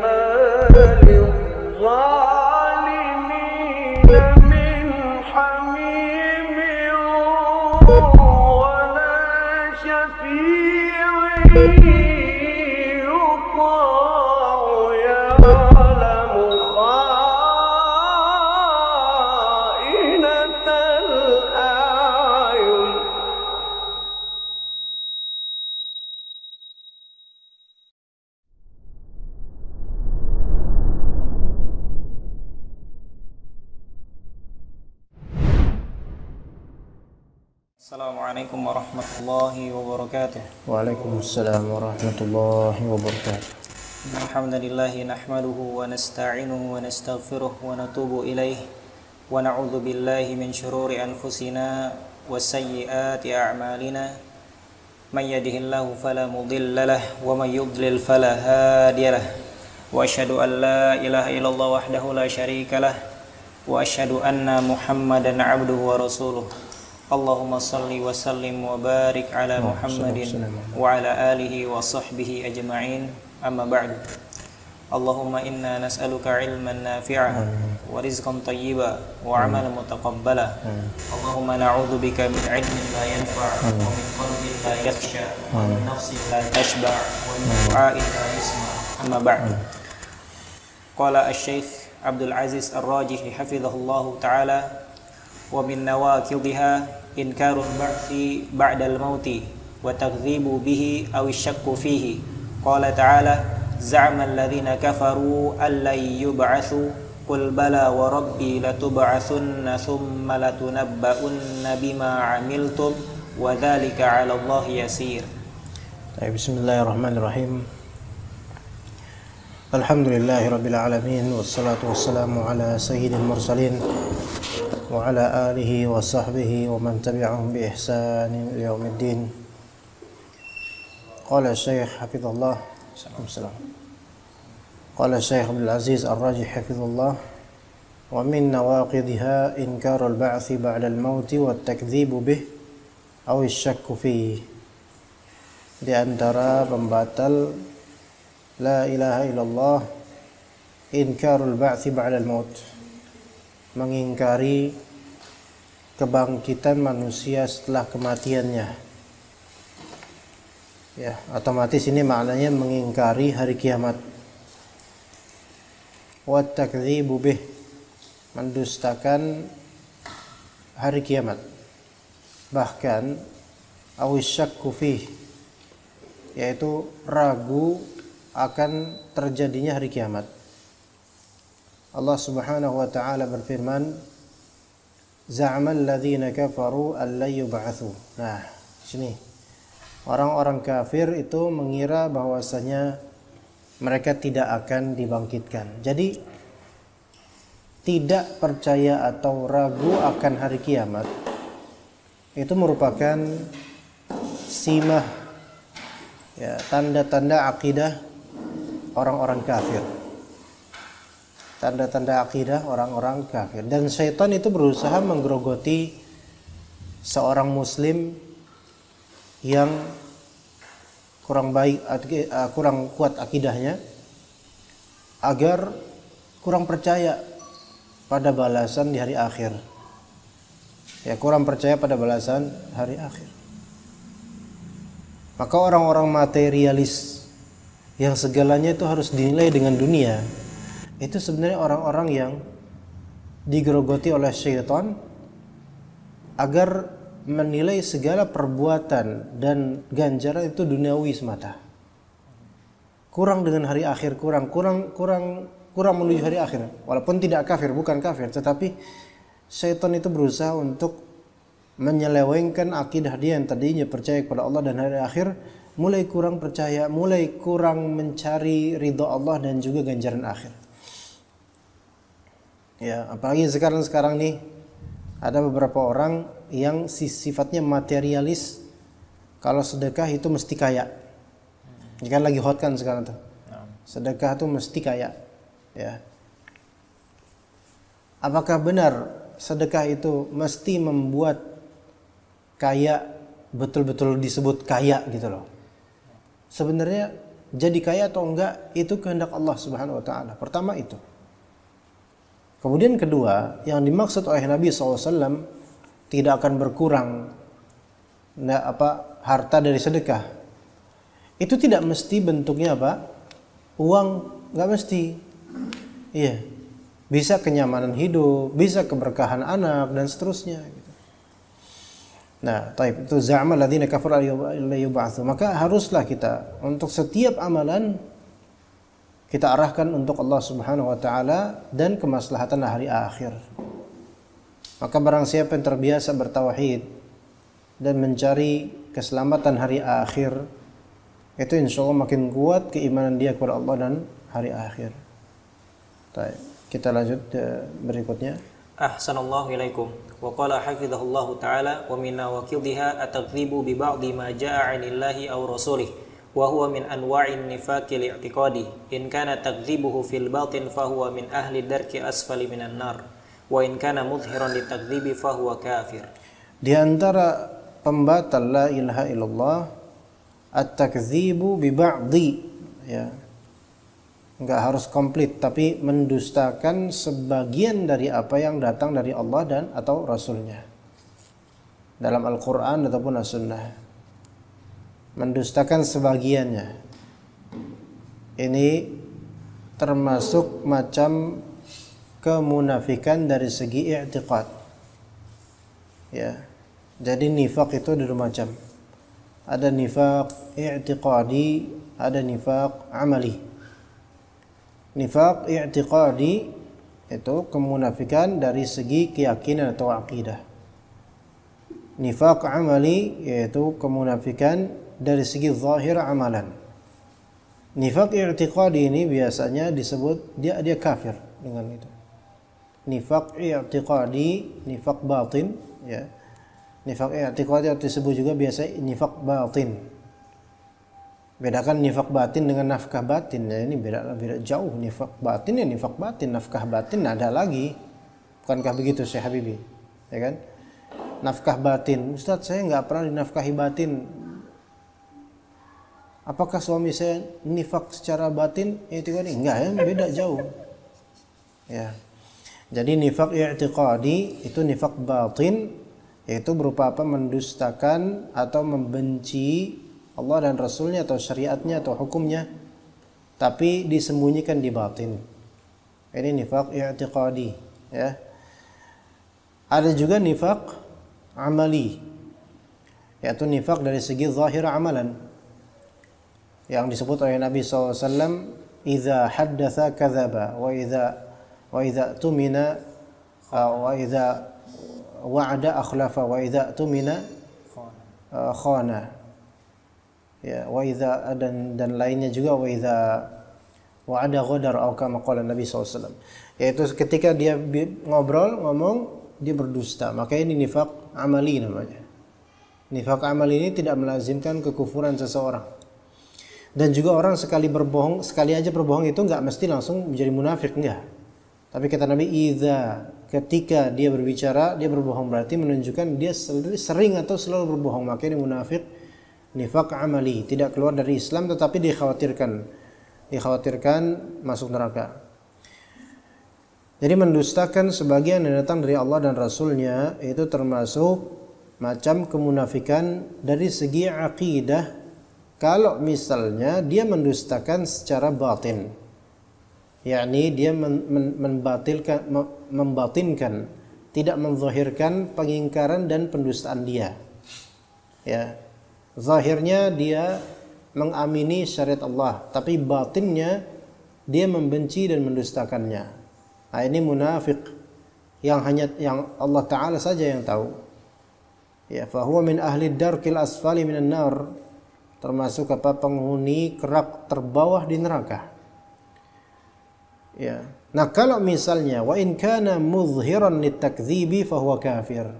ما للظالمين من حميم ولا شفيع يطاع يعلم خائنة الأعين. Assalamualaikum warahmatullahi wabarakatuh. Waalaikumsalam warahmatullahi wabarakatuh. Alhamdulillahi nahmaduhu wa nasta'inuhu wa nastaghfiruh wa natubu ilaih wa na'udzu billahi min syururi anfusina wa sayyiati a'malina. May yahdihillahu fala mudilla lahu wa may yudlil fala hadiya lahu. Wa asyhadu an la ilaha illallah wahdahu la syarika lahu wa asyhadu anna Muhammadan 'abduhu wa rasuluh. Allahumma salli wa sallim wa barik ala Muhammadin wa ala alihi wa sahbihi ajma'in. Amma ba'du. Allahumma inna nas'aluka ilman nafi'an wa rizqan tayyiban wa 'amalan mutaqabbala. Allahumma na'udzu bika min 'ilmin la yanfa' wa min qalbin la yakhsha wa min nafsin la tashba' wa min du'a'in la yusma'. Amma ba'du. Qala asy-syaikh Abdul Aziz Ar-Rajihi hafizahullahu ta'ala wa min nawaqidhiha inkarul ba'tsi ba'dal mauti wa takdzibu bihi aw asyakku fihi. Qala ta'ala za'ama alladhina kafaru allan yub'atsu qul bala wa rabbi latub'atsunna thumma latunabba'unna bima 'amiltum wa dzalika 'ala Allahi yasir. Bismillahirrahmanirrahim. Alhamdulillahirabbil alamin wassalatu wassalamu ala sayyidil mursalin wa ala alihi wa sahbihi wa man tabi'ahum bi ihsanin ila yaumiddin. Qala Syekh hafizallah Qala Syekh Abdul Aziz Ar-Rajih hafizallah wa min nawaqidhiha inkarul ba'tsi ba'dal mauti wa takdzibu bih aw asyakku fihi. Di antara pembatal la ilaha illallah inkarul ba'tsi ba'dal maut, mengingkari kebangkitan manusia setelah kematiannya. Ya, otomatis ini maknanya mengingkari hari kiamat. Wa takdzibu bih, mendustakan hari kiamat. Bahkan awisyakku fih, yaitu ragu akan terjadinya hari kiamat. Allah Subhanahu wa taala berfirman, za'amal ladzina kafaru allan yub'atsu. Nah, sini orang-orang kafir itu mengira bahwasanya mereka tidak akan dibangkitkan. Jadi tidak percaya atau ragu akan hari kiamat itu merupakan simah, ya, tanda-tanda akidah orang-orang kafir. Tanda-tanda akidah orang-orang kafir. Dan syaitan itu berusaha menggerogoti seorang muslim yang kurang baik, kurang kuat akidahnya, agar kurang percaya pada balasan di hari akhir. Ya, kurang percaya pada balasan hari akhir. Maka orang-orang materialis yang segalanya itu harus dinilai dengan dunia, itu sebenarnya orang-orang yang digerogoti oleh syaitan agar menilai segala perbuatan dan ganjaran itu duniawi semata. Kurang dengan hari akhir, kurang menuju hari akhir. Walaupun tidak kafir, bukan kafir, tetapi syaitan itu berusaha untuk menyelewengkan akidah dia yang tadinya percaya kepada Allah dan hari akhir, mulai kurang percaya, mulai kurang mencari ridha Allah dan juga ganjaran akhir. Ya, apalagi sekarang nih ada beberapa orang yang sifatnya materialis. Kalau sedekah itu mesti kaya. Ini kan lagi hot kan sekarang tuh. Sedekah itu mesti kaya. Ya. Apakah benar sedekah itu mesti membuat kaya, betul-betul disebut kaya gitu loh? Sebenarnya jadi kaya atau enggak itu kehendak Allah Subhanahu wa taala. Pertama itu. Kemudian kedua, yang dimaksud oleh Nabi SAW tidak akan berkurang harta dari sedekah. Itu tidak mesti bentuknya apa? Uang, nggak mesti. Iya. Bisa kenyamanan hidup, bisa keberkahan anak dan seterusnya gitu. Nah, taib itu za'ama alladziina kafaru la yub'atsu. Maka haruslah kita untuk setiap amalan kita arahkan untuk Allah Subhanahu wa taala dan kemaslahatan hari akhir. Maka barang siapa yang terbiasa bertauhid dan mencari keselamatan hari akhir, itu insyaallah makin kuat keimanan dia kepada Allah dan hari akhir. Baik, kita lanjut berikutnya. Ahsanallahu ilaikum. Wa qala hafizahullahu ta'ala wa minna waqidha at-takdzibu bi ba'dhi ma jaa'a 'anillahi aw rasulih wa huwa min anwa'in nifaqil i'tiqadi in kana takdzibuhu fil batin fa huwa min ahli darki asfali minan nar wa in kana mudhiran litakdzibi fa huwa kafir. Di antara pembatal la ilaha illallah at-takdzibu bi ba'dhi, ya. Enggak harus komplit, tapi mendustakan sebagian dari apa yang datang dari Allah dan atau Rasulnya dalam Al-Quran ataupun As-Sunnah. Mendustakan sebagiannya ini termasuk macam kemunafikan dari segi i'tiqad, ya. Jadi nifaq itu ada dua macam, ada nifaq i'tiqadi, ada nifaq amali. Nifaq i'tiqadi itu kemunafikan dari segi keyakinan atau akidah. Nifaq amali yaitu kemunafikan dari segi zahir amalan. Nifaq i'tiqadi ini biasanya disebut dia kafir dengan itu. Nifaq i'tiqadi, nifaq batin, ya. Nifaq i'tiqadi disebut juga biasa nifaq batin. Bedakan nifaq batin dengan nafkah batin, ya, ini beda jauh. Nifaq batin ya nifaq batin, nafkah batin ada lagi. Bukankah begitu Syekh Habibi? Ya kan? Nafkah batin, Ustaz saya nggak pernah dinafkahi batin. Apakah suami saya nifaq secara batin? Itu kan enggak, ya, beda jauh. Ya. Jadi nifaq i'tiqadi itu nifaq batin, yaitu berupa apa? Mendustakan atau membenci Allah dan Rasulnya atau syariatnya atau hukumnya, tapi disembunyikan di batin. Ini nifaq i'tiqadi, ya. Ada juga nifaq amali, yaitu nifaq dari segi zahir amalan, yang disebut oleh Nabi SAW, idza haddatsa kadzaba wa idza tumina wa idza wa'ada akhlafa wa idza tumina khana. Ya, wa idza dan lainnya juga wa idza wa'ada ghadar atau kama qala Nabi SAW. Yaitu ketika dia ngomong dia berdusta, maka ini nifaq amali namanya. Nifaq amali ini tidak melazimkan kekufuran seseorang. Dan juga orang sekali aja berbohong itu enggak mesti langsung menjadi munafik, enggak. Tapi kata Nabi, idza, ketika dia berbicara dia berbohong, berarti menunjukkan dia sering atau selalu berbohong, maka ini munafik. Nifaq amali, tidak keluar dari Islam tetapi dikhawatirkan masuk neraka. Jadi mendustakan sebagian yang datang dari Allah dan Rasulnya itu termasuk macam kemunafikan dari segi akidah. Kalau misalnya dia mendustakan secara batin, yakni dia membatinkan, tidak menzahirkan pengingkaran dan pendustaan dia, ya. Zahirnya dia mengamini syariat Allah, tapi batinnya dia membenci dan mendustakannya. Nah, ini munafik yang Allah Ta'ala saja yang tahu. Ya, fahuwa min ahli darkil asfali minan nar, termasuk penghuni kerak terbawah di neraka. Ya. Nah, kalau misalnya wa in kana muzhiran litakdzibi fahuwa kafir.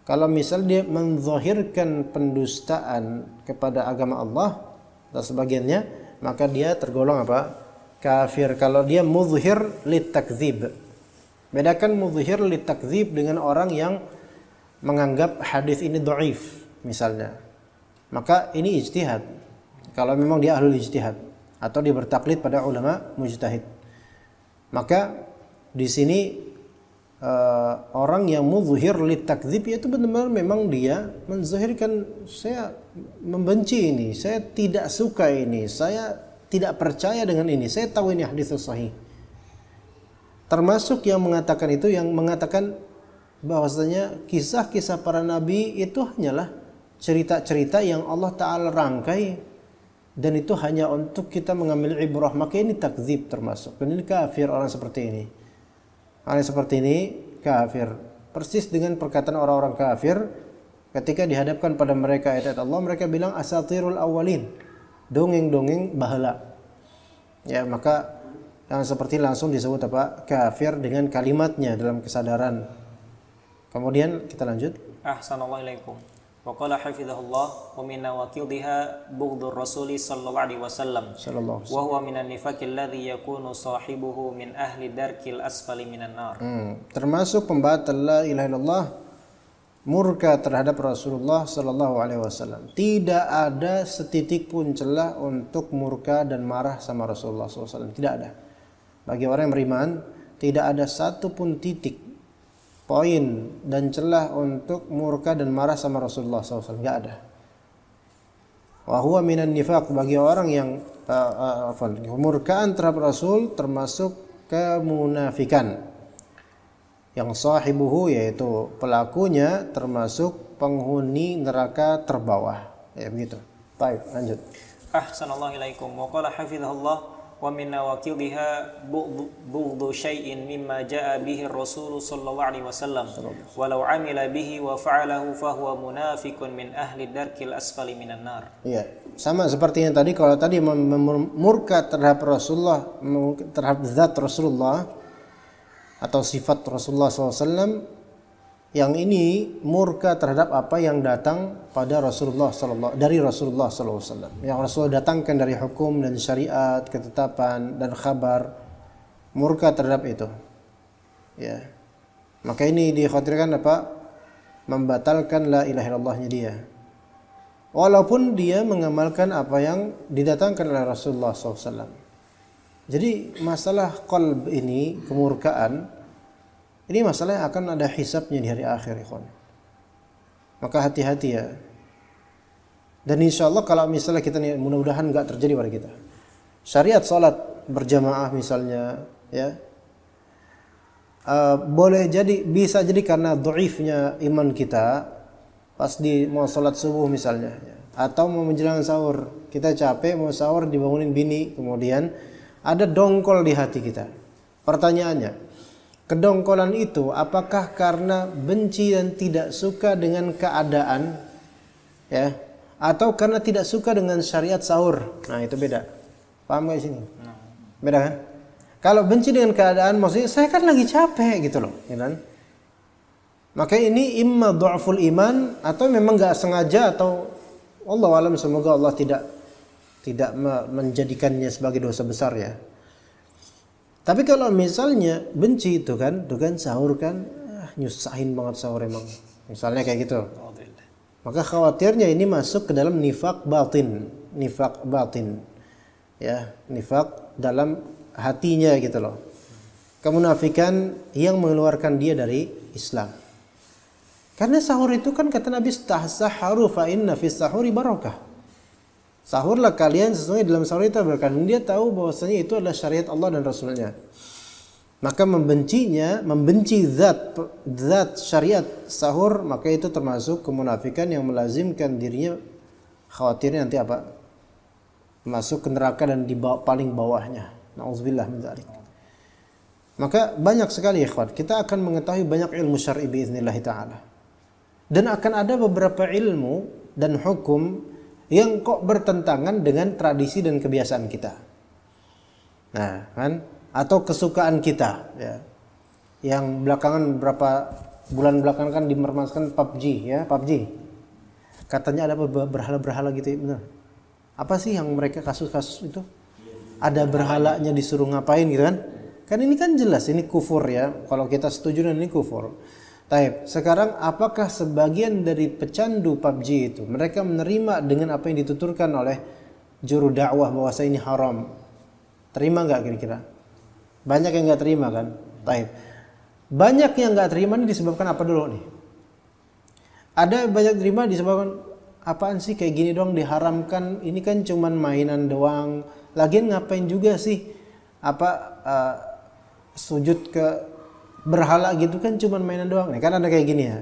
Kalau misal dia menzahirkan pendustaan kepada agama Allah atau sebagiannya, maka dia tergolong apa? Kafir. Kalau dia muzhir litakdzib. Bedakan muzhir litakdzib dengan orang yang menganggap hadis ini dhaif misalnya. Maka ini ijtihad. Kalau memang dia ahlul ijtihad atau dia bertaklid pada ulama mujtahid. Maka di sini orang yang muzhir litakdzib itu benar-benar memang dia menzahirkan, saya membenci ini, saya tidak suka ini, saya tidak percaya dengan ini, saya tahu ini hadis sahih. Termasuk yang mengatakan itu, yang mengatakan bahwasanya kisah-kisah para nabi itu hanyalah cerita-cerita yang Allah Ta'ala rangkai dan itu hanya untuk kita mengambil ibrah, maka ini takdzib termasuk. Dan ini kafir orang seperti ini. Orang seperti ini kafir. Persis dengan perkataan orang-orang kafir ketika dihadapkan pada mereka ayat Allah, mereka bilang asatirul awalin, dongeng-dongeng bahala. Ya, maka yang seperti langsung disebut apa? Kafir dengan kalimatnya dalam kesadaran. Kemudian kita lanjut. Ahsanallahu ilaikum. Wa qala hafizahullah wa min nawaqidha bughdhur rasuli sallallahu alaihi wasallam wa huwa minan nifaqil ladzi yakunu sahibuhu min ahli darkil asfali minan nar. Termasuk pembatal la ilaha illallah, murka terhadap Rasulullah sallallahu alaihi wasallam. Tidak ada setitik pun celah untuk murka dan marah sama Rasulullah sallallahu alaihi wasallam, tidak ada. Bagi orang yang beriman tidak ada satu pun titik, poin dan celah untuk murka dan marah sama Rasulullah SAW, nggak ada. Wa huwa minan nifaq, bagi orang yang kemurkaan terhadap Rasul termasuk kemunafikan. Yang sahibuhu yaitu pelakunya termasuk penghuni neraka terbawah. Ya begitu. Baik, lanjut. Ahsanallahu ilaikum. Wa qala hafizahullah wa min nawaqidha bughdhu syai'in mimma jaa bihi ar-rasul sallallahu alaihi wasallam walau amila bihi wa fa'alahu fa huwa munafiqun min ahli darkil asfali minan nar. Iya, sama seperti yang tadi. Kalau tadi murka terhadap Rasulullah, terhadap zat Rasulullah atau sifat Rasulullah SAW, yang ini murka terhadap apa yang datang pada Rasulullah dari Rasulullah SAW, yang Rasulullah datangkan dari hukum dan syariat, ketetapan dan kabar, murka terhadap itu. Ya, maka ini dikhawatirkan apa? Membatalkan la ilaha illallahnya dia, walaupun dia mengamalkan apa yang didatangkan oleh Rasulullah SAW. Jadi masalah qalb ini, kemurkaan ini masalah yang akan ada hisabnya di hari akhir, ikhwan. Maka hati-hati ya. Dan insya Allah kalau misalnya kita nih, mudah-mudahan nggak terjadi pada kita. Syariat salat berjamaah misalnya, ya, boleh jadi, bisa jadi karena dhaifnya iman kita pas di mau salat subuh misalnya, ya. Atau mau menjelang sahur, kita capek mau sahur dibangunin bini, kemudian ada dongkol di hati kita. Pertanyaannya, kedongkolan itu apakah karena benci dan tidak suka dengan keadaan, ya, atau karena tidak suka dengan syariat sahur? Nah, itu beda. Paham gak di sini? Beda kan? Kalau benci dengan keadaan, maksudnya saya kan lagi capek gitu loh, ya kan? Maka ini imma dha'ful iman atau memang gak sengaja, atau wallahu alam, semoga Allah tidak menjadikannya sebagai dosa besar ya. Tapi kalau misalnya benci itu kan sahur kan, nyusahin banget sahur emang. Misalnya kayak gitu. Maka khawatirnya ini masuk ke dalam nifaq batin. Nifaq batin. Ya, nifaq dalam hatinya gitu loh. Kemunafikan yang mengeluarkan dia dari Islam. Karena sahur itu kan kata Nabi, tahsaharu fa inna fis sahuri barakah. Sahurlah kalian, sesungguhnya dalam sahur itu berkah. Dia tahu bahwasanya itu adalah syariat Allah dan Rasulnya. Maka membenci zat syariat sahur, maka itu termasuk kemunafikan yang melazimkan dirinya, khawatirnya nanti apa? Masuk ke neraka dan di paling bawahnya. Nauzubillah min dzalik. Maka banyak sekali ikhwan, kita akan mengetahui banyak ilmu syar'i biiznillah taala. Dan akan ada beberapa ilmu dan hukum yang kok bertentangan dengan tradisi dan kebiasaan kita. Nah, kan? Atau kesukaan kita, ya. Yang belakangan berapa bulan belakangan kan dimermaskan PUBG, ya, PUBG. Katanya ada berhala-berhala gitu, ya, benar. Apa sih yang mereka kasus-kasus itu? Ada berhalanya disuruh ngapain gitu kan? Kan ini kan jelas ini kufur ya. Kalau kita setuju dengan ini kufur. Taib. Sekarang apakah sebagian dari pecandu PUBG itu mereka menerima dengan apa yang dituturkan oleh juru dakwah bahwa ini haram, terima nggak kira-kira? Banyak yang nggak terima kan? Taib. Banyak yang nggak terima ini disebabkan apa dulu nih? Ada banyak terima disebabkan apaan sih kayak gini doang diharamkan? Ini kan cuman mainan doang. Lagian ngapain juga sih sujud ke berhala gitu kan cuman mainan doang nih. Kan ada kayak gini ya.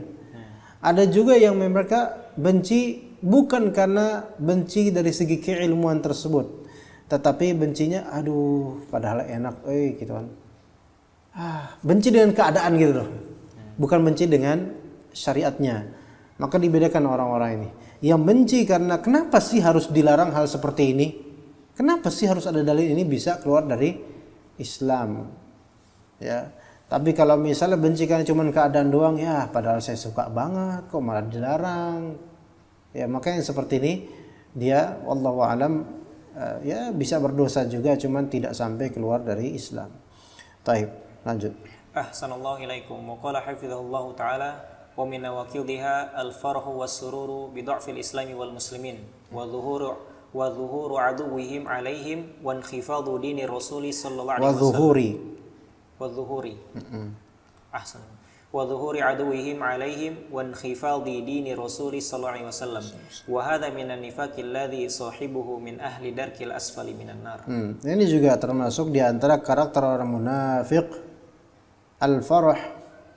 Ada juga yang mereka benci bukan karena benci dari segi keilmuan tersebut, tetapi bencinya aduh padahal enak gitu kan. Benci dengan keadaan gitu loh. Bukan benci dengan syariatnya. Maka dibedakan orang-orang ini. Yang benci karena kenapa sih harus dilarang hal seperti ini? Kenapa sih harus ada dalil ini bisa keluar dari Islam? Ya. Tapi kalau misalnya benci karena cuma keadaan doang, ya padahal saya suka banget kok malah dilarang. Ya makanya seperti ini dia wallahu alam ya bisa berdosa juga cuman tidak sampai keluar dari Islam. Taib, lanjut. Ahsanallahu ilaikum. Wa qala hafizahullahu taala wa min nawaqidiha al-farhu was-sururu bi dha'fil islami wal muslimin wa dhuhuru aduwwihim alaihim wa inkhifadu dinir rasuli sallallahu alaihi wasallam. Wadzuhuri ahsan wadzuhuri aduwwihim alaihim wa inkhifadi dini rasuli sallallahu alaihi wasallam wa hadha minan nifaqi alladhi sahibuhu min ahli darkil asfali minan nar. Ini juga termasuk di antara karakter orang munafik, al-farah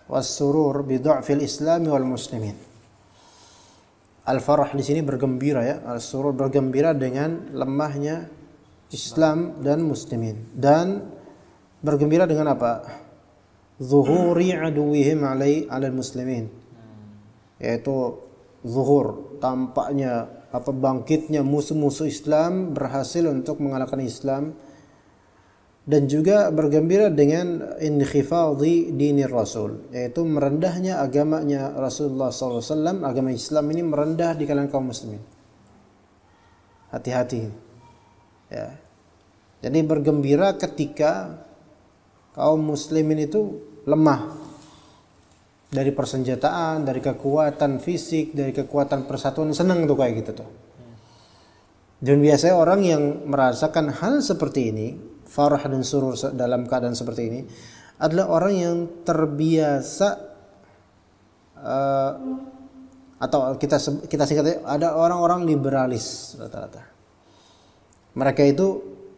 was-surur bi dha'fil islami wal muslimin. Al-farah di sini bergembira ya, al-surur bergembira dengan lemahnya Islam dan muslimin, dan bergembira dengan apa? Zuhuri aduwihim alal muslimin. Yaitu zuhur, tampaknya bangkitnya musuh-musuh Islam berhasil untuk mengalahkan Islam, dan juga bergembira dengan inkhifadhi dinir Rasul, yaitu merendahnya agamanya Rasulullah SAW. Agama Islam ini merendah di kalangan kaum muslimin. Hati-hati ya. Jadi bergembira ketika kaum muslimin itu lemah dari persenjataan, dari kekuatan fisik, dari kekuatan persatuan, senang tuh kayak gitu tuh. Dan biasanya orang yang merasakan hal seperti ini, farah dan surur dalam keadaan seperti ini, adalah orang yang terbiasa atau kita singkatnya ada orang-orang liberalis rata-rata. Mereka itu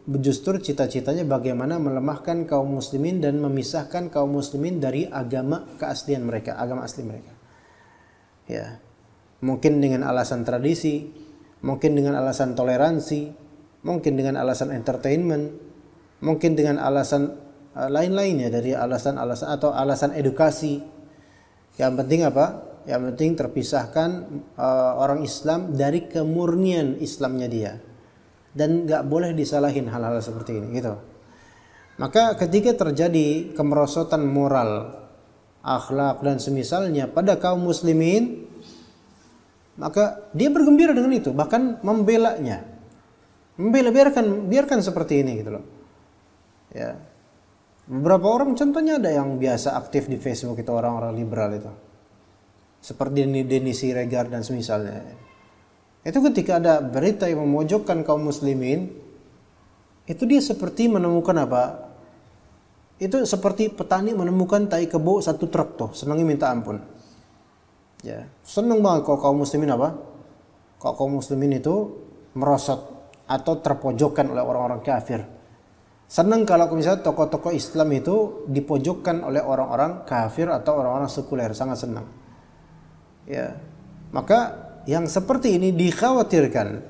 justru cita-citanya bagaimana melemahkan kaum muslimin dan memisahkan kaum muslimin dari agama keaslian mereka, agama asli mereka. Ya. Mungkin dengan alasan tradisi, mungkin dengan alasan toleransi, mungkin dengan alasan entertainment, mungkin dengan alasan lain-lainnya dari alasan-alasan atau alasan edukasi. Yang penting apa? Yang penting terpisahkan orang Islam dari kemurnian Islamnya dia. Dan nggak boleh disalahin hal-hal seperti ini gitu. Maka ketika terjadi kemerosotan moral, akhlak dan semisalnya pada kaum muslimin, maka dia bergembira dengan itu, bahkan membelanya. Biarkan seperti ini gitu loh. Ya. Beberapa orang contohnya ada yang biasa aktif di Facebook itu, orang-orang liberal itu. Seperti Denny Siregar dan semisalnya. Itu ketika ada berita yang memojokkan kaum muslimin, itu dia seperti menemukan apa? Itu seperti petani menemukan tai kebo satu truk tuh, senangnya minta ampun. Ya, senang banget kalau kaum muslimin apa? Kalau kaum muslimin itu merosot atau terpojokkan oleh orang-orang kafir. Senang kalau misalnya tokoh-tokoh Islam itu dipojokkan oleh orang-orang kafir atau orang-orang sekuler, sangat senang. Ya, maka yang seperti ini dikhawatirkan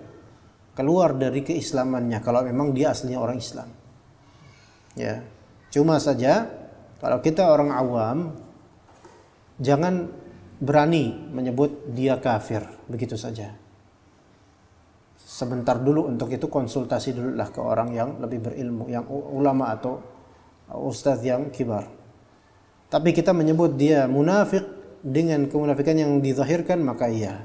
keluar dari keislamannya kalau memang dia aslinya orang Islam. Ya. Cuma saja kalau kita orang awam jangan berani menyebut dia kafir begitu saja. Sebentar dulu untuk itu konsultasi dulu lah ke orang yang lebih berilmu, yang ulama atau ustadz yang kibar. Tapi kita menyebut dia munafik dengan kemunafikan yang dizahirkan, maka iya.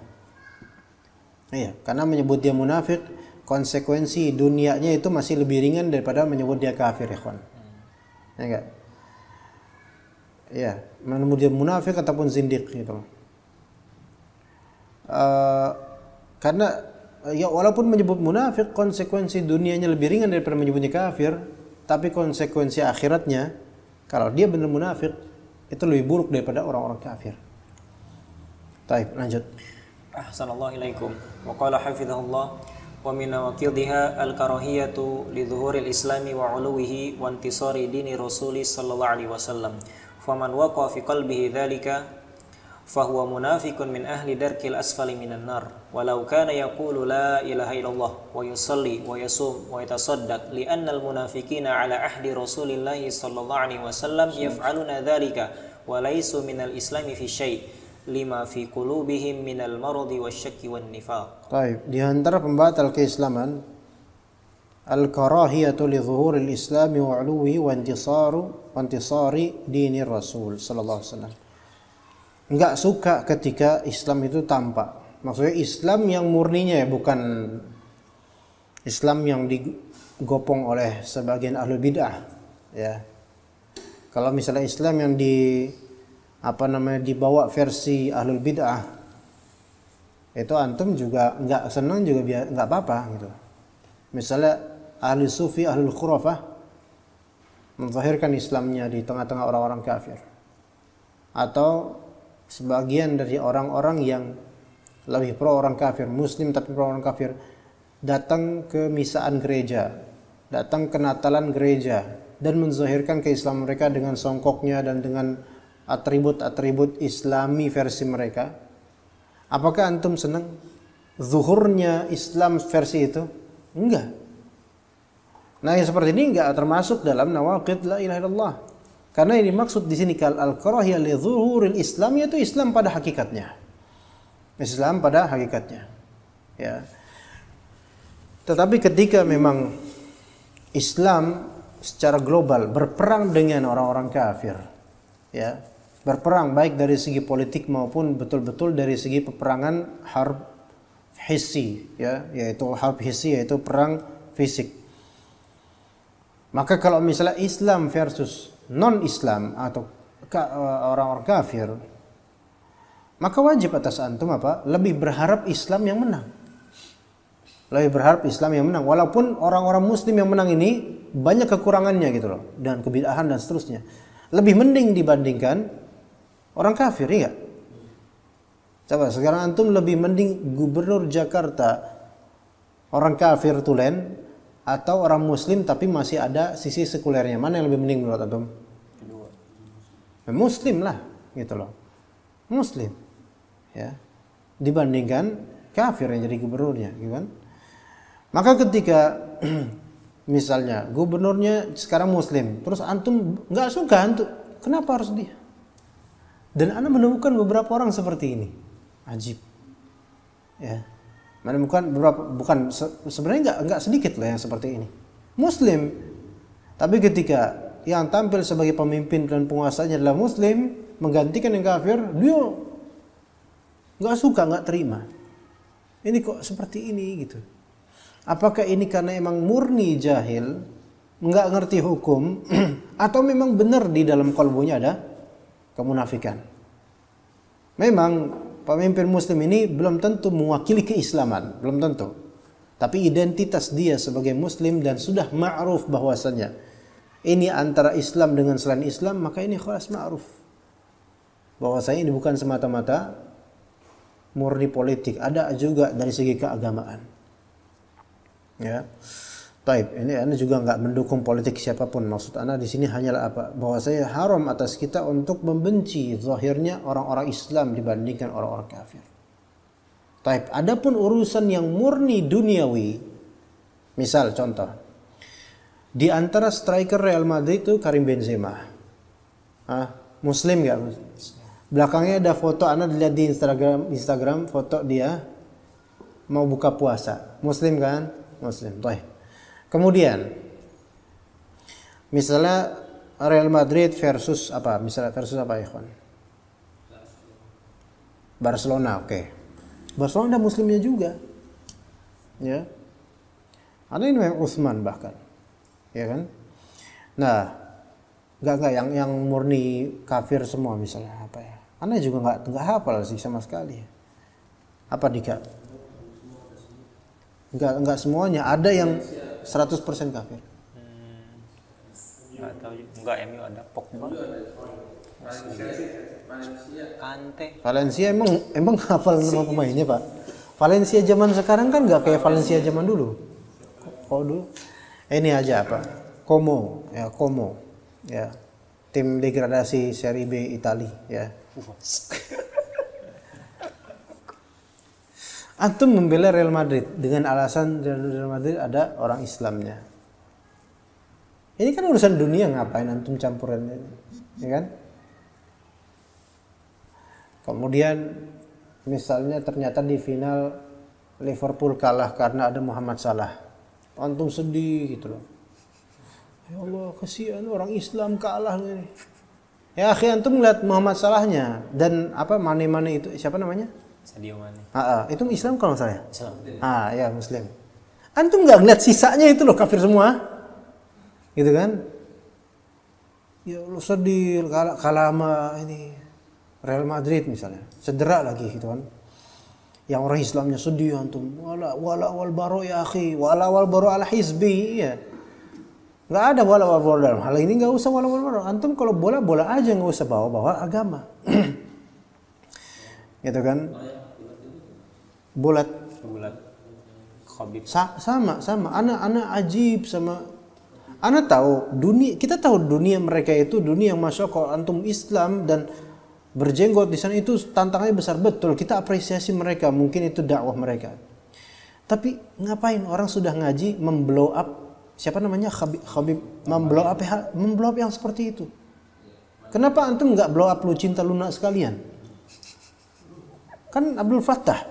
Iya, karena menyebut dia munafik, konsekuensi dunianya itu masih lebih ringan daripada menyebut dia kafir, ikhwan. Ya enggak? Iya, menyebut dia munafik ataupun zindik gitu. Karena ya walaupun menyebut munafik konsekuensi dunianya lebih ringan daripada menyebutnya kafir, tapi konsekuensi akhiratnya kalau dia benar munafik itu lebih buruk daripada orang-orang kafir. Baik, lanjut. Ahsanallahu ilaikum. Wa qala hafizahullah wa min nawaqidha al-karahiyatu li dhuhuril islami wa 'uluwihi wa intisari dini rasuli sallallahu alaihi wasallam. Faman waqa fi qalbihi dzalika fahuwa munafiqun min ahli darkil asfali minan nar walau kana yaqulu la ilaha illallah wa yusalli wa yasum wa yatasaddaq li anna al munafiqina ala ahdi rasulillah sallallahu alaihi wasallam yaf'aluna dzalika wa laysu minal islami fi syai' lima fi qulubihim minal maradi wasyakki wan nifaq. Baik, di antara pembatal keislaman al-karahiyatu li dhuhuril islami wa 'uluwihi wa intisari dini rasul sallallahu alaihi wasallam. Enggak suka ketika Islam itu tampak. Maksudnya Islam yang murninya ya, bukan Islam yang digopong oleh sebagian ahlul bid'ah ya. Kalau misalnya Islam yang dibawa versi ahlul bid'ah, itu antum juga enggak senang juga enggak apa-apa gitu. Misalnya ahli sufi, ahlul khurafah menzahirkan Islamnya di tengah-tengah orang-orang kafir, atau sebagian dari orang-orang yang lebih pro orang kafir, muslim tapi pro orang kafir, datang ke misaan gereja, datang ke Natalan gereja dan menzahirkan keislaman mereka dengan songkoknya dan dengan atribut-atribut Islami versi mereka. Apakah antum senang zuhurnya Islam versi itu? Enggak. Nah, yang seperti ini enggak termasuk dalam nawaqid la ilaha illallah. Karena yang dimaksud di sini al-karahiyah li zuhuril Islam, yaitu Islam pada hakikatnya. Islam pada hakikatnya. Ya. Tetapi ketika memang Islam secara global berperang dengan orang-orang kafir, ya, berperang baik dari segi politik maupun betul-betul dari segi peperangan harb hissi, ya, yaitu harb hissi, yaitu perang fisik. Maka kalau misalnya Islam versus non-Islam atau orang-orang kafir, maka wajib atas antum apa? Lebih berharap Islam yang menang. Lebih berharap Islam yang menang, walaupun orang-orang muslim yang menang ini banyak kekurangannya gitu loh, dan kebid'ahan dan seterusnya. Lebih mending dibandingkan orang kafir, ya. Coba sekarang antum lebih mending gubernur Jakarta orang kafir tulen atau orang muslim tapi masih ada sisi sekulernya? Mana yang lebih mending menurut antum? Kedua. Muslim lah, gitu loh. Muslim, ya, dibandingkan kafir yang jadi gubernurnya, gitu kan? Maka ketika misalnya gubernurnya sekarang muslim, terus antum nggak suka, antum kenapa harus dia? Dan anda menemukan beberapa orang seperti ini, ajib, ya. Menemukan beberapa, bukan sebenarnya nggak sedikit lah yang seperti ini, muslim, tapi ketika yang tampil sebagai pemimpin dan penguasanya adalah muslim menggantikan yang kafir, dia nggak suka, nggak terima. Ini kok seperti ini gitu. Apakah ini karena emang murni jahil, nggak ngerti hukum, atau memang benar di dalam kalbunya ada kemunafikan? Memang pemimpin muslim ini belum tentu mewakili keislaman, belum tentu. Tapi identitas dia sebagai muslim dan sudah ma'ruf bahwasanya ini antara Islam dengan selain Islam, maka ini khalas ma'ruf. Bahwasanya ini bukan semata-mata murni politik, ada juga dari segi keagamaan. Ya. Baik, ini Anda juga nggak mendukung politik siapapun. Maksud Anda di sini hanyalah apa? Bahwa saya haram atas kita untuk membenci zahirnya orang-orang Islam dibandingkan orang-orang kafir. Baik, adapun urusan yang murni duniawi, misal contoh, di antara striker Real Madrid itu Karim Benzema, Muslim nggak? Belakangnya ada foto, Anda lihat di Instagram foto dia mau buka puasa, Muslim kan? Muslim, baik. Kemudian misalnya Real Madrid versus apa? Misalnya versus apa, ikhwan? Barcelona, oke. Barcelona ada muslimnya juga. Ya. Ada ini yang Utsman bahkan. Ya kan? Nah, enggak yang murni kafir semua misalnya apa ya? Anda juga enggak hafal sih sama sekali. Apa Dika? Enggak semuanya, ada yang 100% kafir. Nggak tahu juga. Enggak, MU ada Pogba. Kante. Valencia emang hafal nama pemainnya, Pak. Valencia zaman sekarang kan nggak kayak Valencia zaman dulu. Kalau dulu ini aja apa? Como, ya. Tim degradasi Serie B Italia, ya. Antum membela Real Madrid dengan alasan Real Madrid ada orang Islamnya. Ini kan urusan dunia, ngapain antum campuran ini, ya kan? Kemudian misalnya ternyata di final Liverpool kalah karena ada Muhammad Salah. Antum sedih gitu loh. Ya Allah, kasihan orang Islam kalah nih. Ya akhi, antum lihat Muhammad Salahnya dan apa Mane itu siapa namanya? Sadio Mane. Itu Islam kalau saya. Islam. Ya Muslim. Antum nggak ngeliat sisanya itu loh kafir semua, gitu kan? Ya Allah sedih kalah sama ini Real Madrid misalnya, cedera lagi gitu kan. Yang orang Islamnya sedih antum. Wala wal baro ya akhi, wala wal baro ala hizbi ya. Nggak ada wala wal baro dalam hal ini, nggak usah wala wal baro. Antum kalau bola aja, nggak usah bawa agama. Gitu kan? Bulat. Khabib. Sama. Anak ajib sama. Anak tahu dunia, kita tahu dunia mereka itu dunia yang masuk kalau antum Islam dan berjenggot di sana itu tantangannya besar betul. Kita apresiasi mereka, mungkin itu dakwah mereka. Tapi ngapain orang sudah ngaji memblow up siapa namanya Khabib memblow up yang seperti itu? Kenapa antum nggak blow up Lucinta Luna sekalian? Kan Abdul Fattah,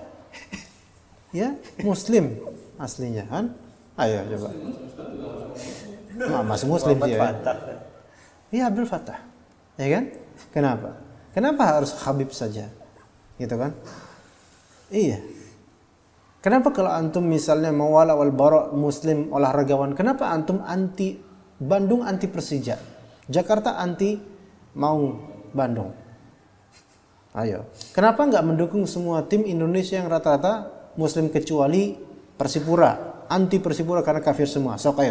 ya Muslim aslinya kan? Ayo coba. Masih Muslim dia. Iya Abdul Fattah, ya kan? Kenapa harus Habib saja? Gitu kan? Iya. Kenapa kalau antum misalnya mawala wal bara Muslim olahragawan, kenapa antum anti Bandung anti Persija? Jakarta anti Maung Bandung? Ayo. Kenapa nggak mendukung semua tim Indonesia yang rata-rata Muslim kecuali Persipura? Anti Persipura karena kafir semua. Sok.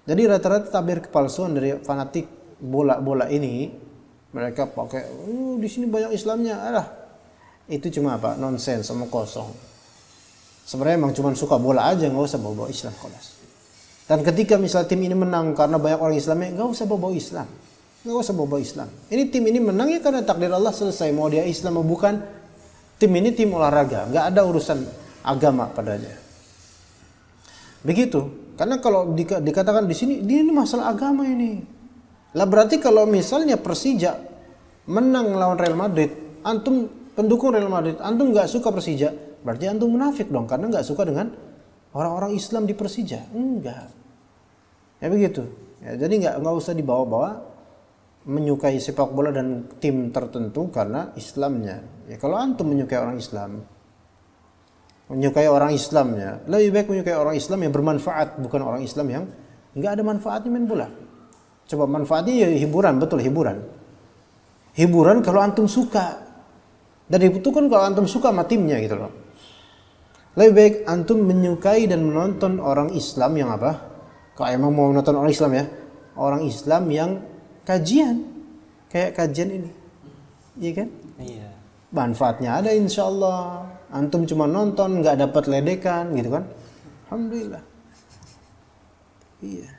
Jadi rata-rata tabir kepalsuan dari fanatik bola ini, mereka pakai di sini banyak Islamnya. Itu cuma apa? Nonsens sama kosong. Sebenarnya emang cuma suka bola aja, nggak usah bawa Islam kelas. Dan ketika misal tim ini menang karena banyak orang Islamnya, nggak usah bawa Islam. Nggak usah bawa Islam. Ini tim ini menang ya karena takdir Allah, selesai. Mau dia Islam mau bukan, tim ini tim olahraga, nggak ada urusan agama padanya. Begitu. Karena kalau dikatakan di sini, ini masalah agama ini. Lah berarti kalau misalnya Persija menang lawan Real Madrid, antum pendukung Real Madrid, antum nggak suka Persija, berarti antum munafik dong, karena nggak suka dengan orang-orang Islam di Persija. Enggak. Ya begitu. Ya, jadi nggak usah dibawa-bawa menyukai sepak bola dan tim tertentu karena Islamnya. Ya kalau antum menyukai orang Islam, menyukai orang Islamnya, lebih baik menyukai orang Islam yang bermanfaat, bukan orang Islam yang nggak ada manfaatnya main bola. Coba manfaatnya ya hiburan, betul hiburan. Hiburan kalau antum suka. Dan itu kan kalau antum suka sama timnya gitu loh. Lebih baik antum menyukai dan menonton orang Islam yang apa? Kalau emang mau menonton orang Islam ya, orang Islam yang kajian kayak kajian ini, iya kan? Iya. Manfaatnya ada insya Allah. Antum cuma nonton, nggak dapat ledekan, gitu kan? Alhamdulillah. Iya.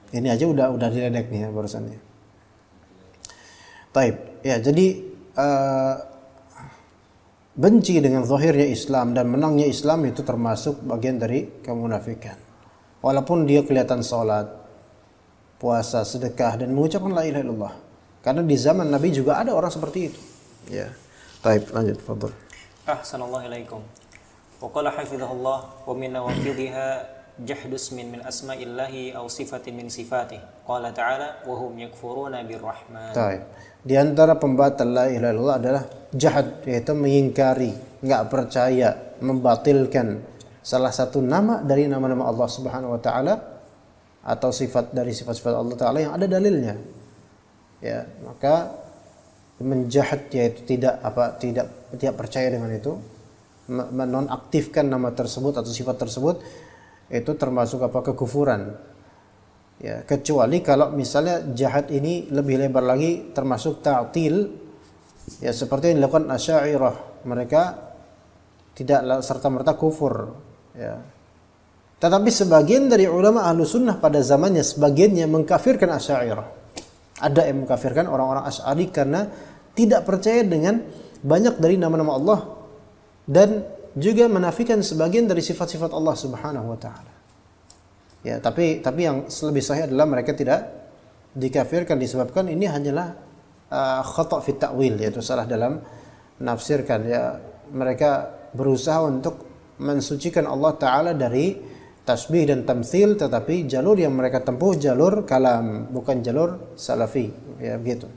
Ini aja udah diledek nih ya barusannya. Taib. Ya jadi benci dengan zahirnya Islam dan menangnya Islam itu termasuk bagian dari kemunafikan. Walaupun dia kelihatan sholat, puasa, sedekah dan mengucapkan la ilaha illallah. Karena di zaman Nabi juga ada orang seperti itu. Ya. Taib, lanjut, fadhil. Ahsanallahu ilaikum. Wa qala hafizahullah wa min nawaqidha jahdus min asma'illahi aw sifatin min sifatih. Qala ta'ala wa hum yakfuruna birrahman. Taib. Di antara pembatal la ilaha illallah adalah jahad, yaitu mengingkari, enggak percaya, membatilkan salah satu nama dari nama-nama Allah Subhanahu wa taala atau sifat dari sifat-sifat Allah taala yang ada dalilnya. Ya, maka menjahat yaitu tidak percaya dengan itu, menonaktifkan nama tersebut atau sifat tersebut, itu termasuk apa? Kekufuran. Ya, kecuali kalau misalnya jahat ini lebih lebar lagi termasuk ta'til, ya seperti yang dilakukan Asy'ariyah, mereka tidak serta-merta kufur, ya. Tetapi sebagian dari ulama ahlu sunnah pada zamannya sebagiannya mengkafirkan Asy'ariyah. Ada yang mengkafirkan orang-orang Asy'ari karena tidak percaya dengan banyak dari nama-nama Allah dan juga menafikan sebagian dari sifat-sifat Allah Subhanahu wa taala. Ya, tapi yang lebih sahih adalah mereka tidak dikafirkan disebabkan ini hanyalah khata' fi ta'wil, yaitu salah dalam menafsirkan. Ya, mereka berusaha untuk mensucikan Allah taala dari tasbih dan tamtsil, tetapi jalur yang mereka tempuh jalur kalam, bukan jalur salafi, ya begitu.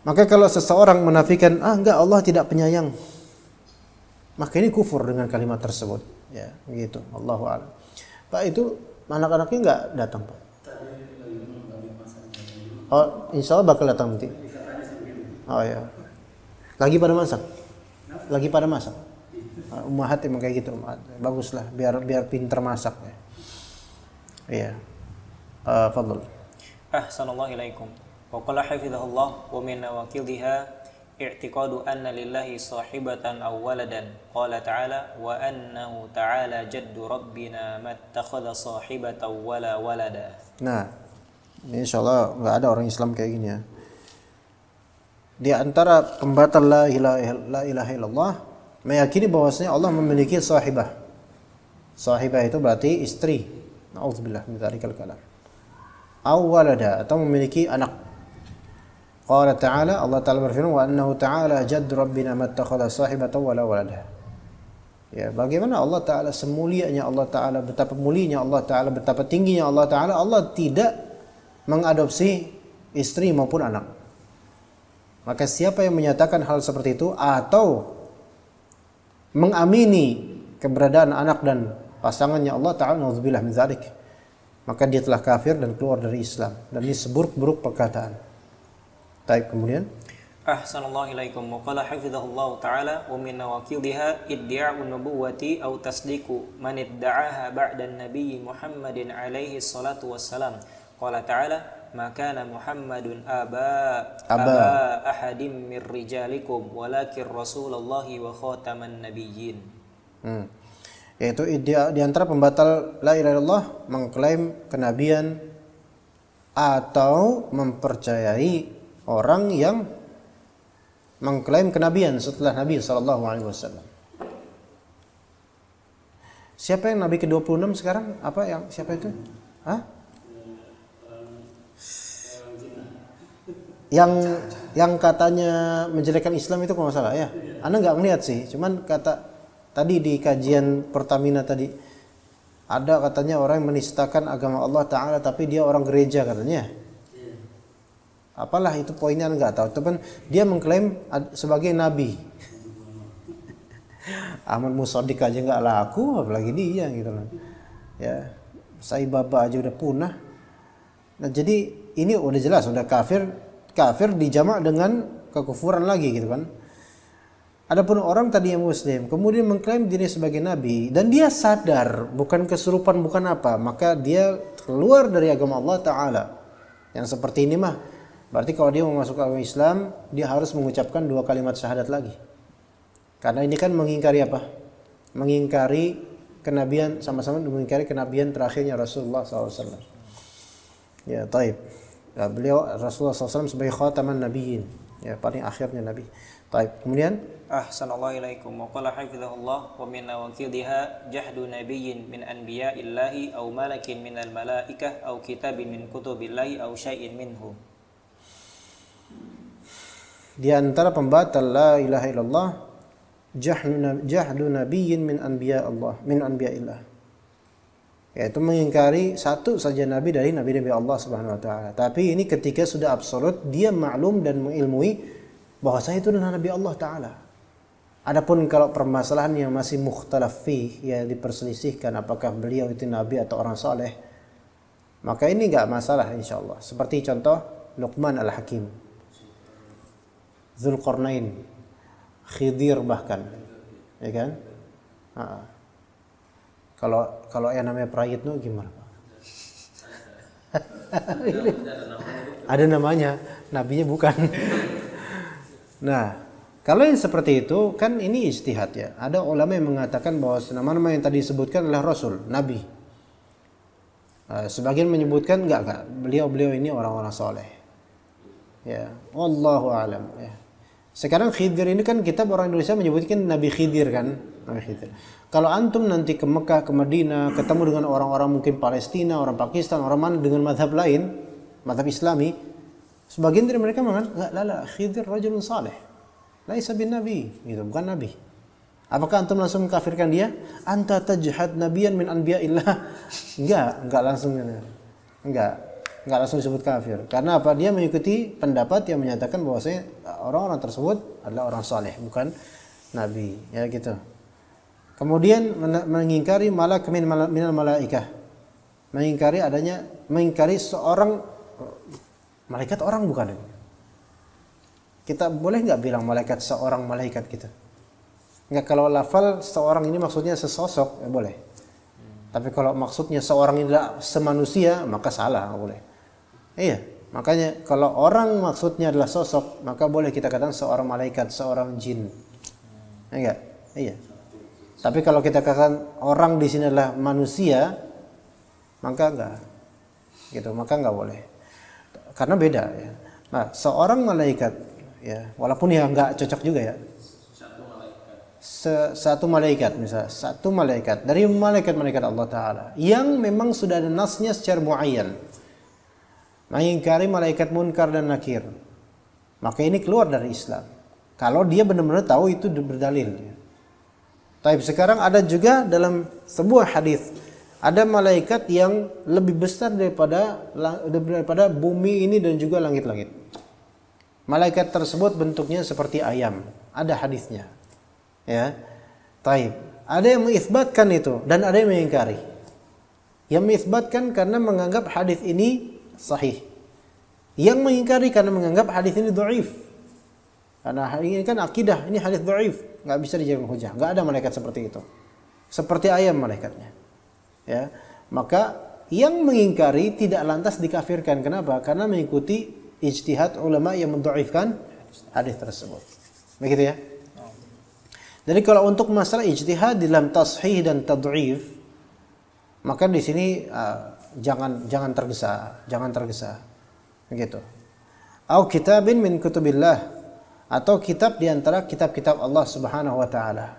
Maka kalau seseorang menafikan enggak, Allah tidak penyayang, maka ini kufur dengan kalimat tersebut, ya begitu. Allahu a'lam. Pak, itu anak-anaknya enggak datang, Pak? Oh, insya Allah bakal datang nanti. Oh ya. Lagi pada masak? Lagi pada masak? Ummahat emang kayak gitu. Baguslah, biar pinter masak ya. Iya. Fadl. Ahsanallahu ilaikum. Wa qala hafizahullah wa min nawaqidha i'tiqadu anna lillahi sahibatan aw waladan. Qala ta'ala wa annahu ta'ala jaddu rabbina mattakhadha sahibatan wala walada. Nah, ini insyaallah enggak ada orang Islam kayak gini ya. Di antara pembatal la ilaha illallah meyakini bahwasanya Allah memiliki sahibah. Sahibah itu berarti istri. Nauzubillah min dzalikal kalam. Aw walada, atau memiliki anak. Qala ta'ala, Allah Ta'ala berfirman wa annahu ta'ala jaddu rabbina mattakhadha sahibatan wala walada. Ya, bagaimana Allah Ta'ala semulianya Allah Ta'ala, betapa mulianya Allah Ta'ala, betapa tingginya Allah Ta'ala, Allah tidak mengadopsi istri maupun anak. Maka siapa yang menyatakan hal seperti itu atau mengamini keberadaan anak dan pasangannya Allah Ta'ala, na'udzubillah min dzalik, maka dia telah kafir dan keluar dari Islam. Dan ini seburuk-buruk perkataan. Baik, kemudian Ahsanallahu ilaikum. Wa qala hafizahullah ta'ala wa min nawaqidha iddi'a'u nubuwati aw tasdiqu man idda'aha ba'da an-nabiy Muhammadin alaihi salatu wassalam. Qala ta'ala ma kana Muhammadun aba ahadin min rijalikum walakin rasulullahi wa khataman nabiyyin. Yaitu di antara pembatal la ilaha illallah mengklaim kenabian atau mempercayai orang yang mengklaim kenabian setelah Nabi SAW. Siapa yang Nabi ke-26 sekarang? Siapa itu? Hah? Yang katanya menjelekkan Islam itu kalau nggak salah ya. Anda nggak melihat sih, cuman kata tadi di kajian Pertamina tadi ada katanya orang yang menistakan agama Allah Ta'ala tapi dia orang gereja katanya. Apalah itu poinnya enggak tahu. Tapi dia mengklaim sebagai nabi. Ahmad Musaddiq aja enggak laku, apalagi dia gitu loh. Ya, Sai Baba aja udah punah. Nah, jadi ini udah jelas udah kafir dijamak dengan kekufuran lagi gitu kan. Adapun orang tadi yang muslim kemudian mengklaim dirinya sebagai nabi dan dia sadar bukan kesurupan bukan apa, maka dia keluar dari agama Allah Ta'ala. Yang seperti ini mah berarti kalau dia mau masuk agama Islam, dia harus mengucapkan 2 kalimat syahadat lagi. Karena ini kan mengingkari apa? Mengingkari kenabian, sama-sama mengingkari kenabian terakhirnya Rasulullah SAW. Ya, taib. Ya, beliau Rasulullah SAW sebagai khataman nabiyyin. Ya, paling akhirnya nabi. Taib. Kemudian Ahsanallahu ilaikum. Wa qala hafizahullah wa min nawaqidha jahdu nabiyyin min anbiya'illahi aw malakin minal malaikah aw kitabin min kutubillahi aw syai'in minhu. Di antara pembatal la ilaha illallah jahdu nabiyyin min anbiya'illah, yaitu mengingkari satu saja nabi dari nabi-nabi Allah Subhanahu wa taala. Tapi ini ketika sudah absolut dia maklum dan mengilmui bahwasanya itu adalah nabi Allah taala. Adapun kalau permasalahan yang masih mukhtalaf fi, ya diperselisihkan apakah beliau itu nabi atau orang saleh, maka ini enggak masalah insyaallah. Seperti contoh Luqman Al-Hakim, Dzulqarnain, Khidir bahkan. ya kan? Kalau yang namanya Prayitno gimana Pak? Ada namanya, nabinya bukan. Nah, kalau yang seperti itu kan ini ijtihad ya. Ada ulama yang mengatakan bahwa nama-nama yang tadi disebutkan adalah rasul, nabi. Sebagian menyebutkan enggak. Beliau ini orang-orang soleh. Ya, wallahu alam ya. Sekarang Khidir ini kan kita orang Indonesia menyebutkan Nabi Khidir kan, Nabi Khidir. Kalau antum nanti ke Mekah, ke Madinah, ketemu dengan orang-orang mungkin Palestina, orang Pakistan, orang mana dengan mazhab lain, mazhab Islami, sebagian dari mereka mengatakan, la, Khidir rajulun saleh. Laisa bin nabi, gitu, bukan nabi. Apakah antum langsung mengkafirkan dia? Anta tajhad nabiyan min anbiya'illah. Enggak langsung. Enggak langsung disebut kafir. Karena apa? Dia mengikuti pendapat yang menyatakan bahwasanya orang-orang tersebut adalah orang saleh, bukan nabi, ya gitu. Kemudian mengingkari malak minal malaikah. Mengingkari seorang malaikat orang bukan. Kita boleh enggak bilang malaikat seorang malaikat gitu? Enggak, kalau lafal seorang ini maksudnya sesosok, ya boleh. Tapi kalau maksudnya seorang ini adalah semanusia, maka salah, enggak boleh. Iya, makanya kalau orang maksudnya adalah sosok, maka boleh kita katakan seorang malaikat, seorang jin. Enggak? Iya. Tapi kalau kita katakan orang di sini adalah manusia, maka enggak. Gitu, maka enggak boleh. Karena beda ya. Nah, seorang malaikat ya, walaupun ya enggak cocok juga ya. Satu malaikat misalnya, satu malaikat dari malaikat-malaikat Allah Ta'ala yang memang sudah ada nasnya secara muayyan, mengingkari malaikat munkar dan nakir, maka ini keluar dari Islam kalau dia benar-benar tahu itu berdalil. Tapi sekarang ada juga dalam sebuah hadis, ada malaikat yang lebih besar daripada bumi ini dan juga langit-langit. Malaikat tersebut bentuknya seperti ayam, ada hadisnya. Ya, taib. Ada yang mengisbatkan itu dan ada yang mengingkari. Yang mengisbatkan karena menganggap hadis ini sahih. Yang mengingkari karena menganggap hadis ini dhaif. Karena ini kan akidah, ini hadis dhaif, enggak bisa dijadikan hujah. Enggak ada malaikat seperti itu. Seperti ayam malaikatnya. Ya, maka yang mengingkari tidak lantas dikafirkan. Kenapa? Karena mengikuti ijtihad ulama yang mendhaifkan hadis tersebut. Begitu ya? Jadi kalau untuk masalah ijtihad dalam tashih dan tad'if, maka di sini jangan tergesa. Begitu. Au kitabin min kutubillah, atau kitab di antara kitab-kitab Allah Subhanahu wa taala.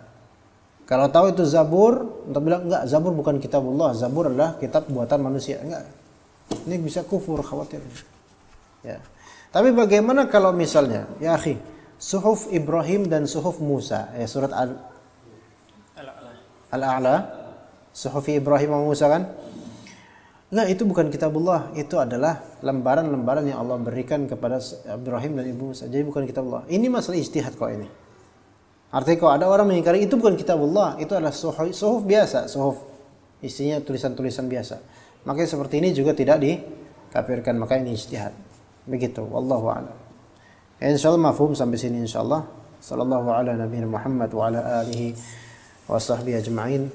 Kalau tahu itu Zabur, untuk bilang enggak, Zabur bukan kitabullah, Zabur adalah kitab buatan manusia. Enggak. Ini bisa kufur, khawatir. Ya. Tapi bagaimana kalau misalnya, ya akhi, Suhuf Ibrahim dan Suhuf Musa, surat Al-A'la, Suhuf Ibrahim dan Musa kan? Enggak, itu bukan kitabullah, itu adalah lembaran-lembaran yang Allah berikan kepada Ibrahim dan Ibu Musa. Jadi bukan kitabullah. Ini masalah ijtihad kok ini. Artinya kalau ada orang mengingkari itu bukan kitabullah, itu adalah suhuf biasa, suhuf isinya tulisan-tulisan biasa. Makanya seperti ini juga tidak dikafirkan, maka ini ijtihad. Begitu, wallahu a'lam. Insyaallah mafhum sampai sini insyaallah. Sallallahu ala nabiyina Muhammad wa ala alihi wa sahbihi ajma'in.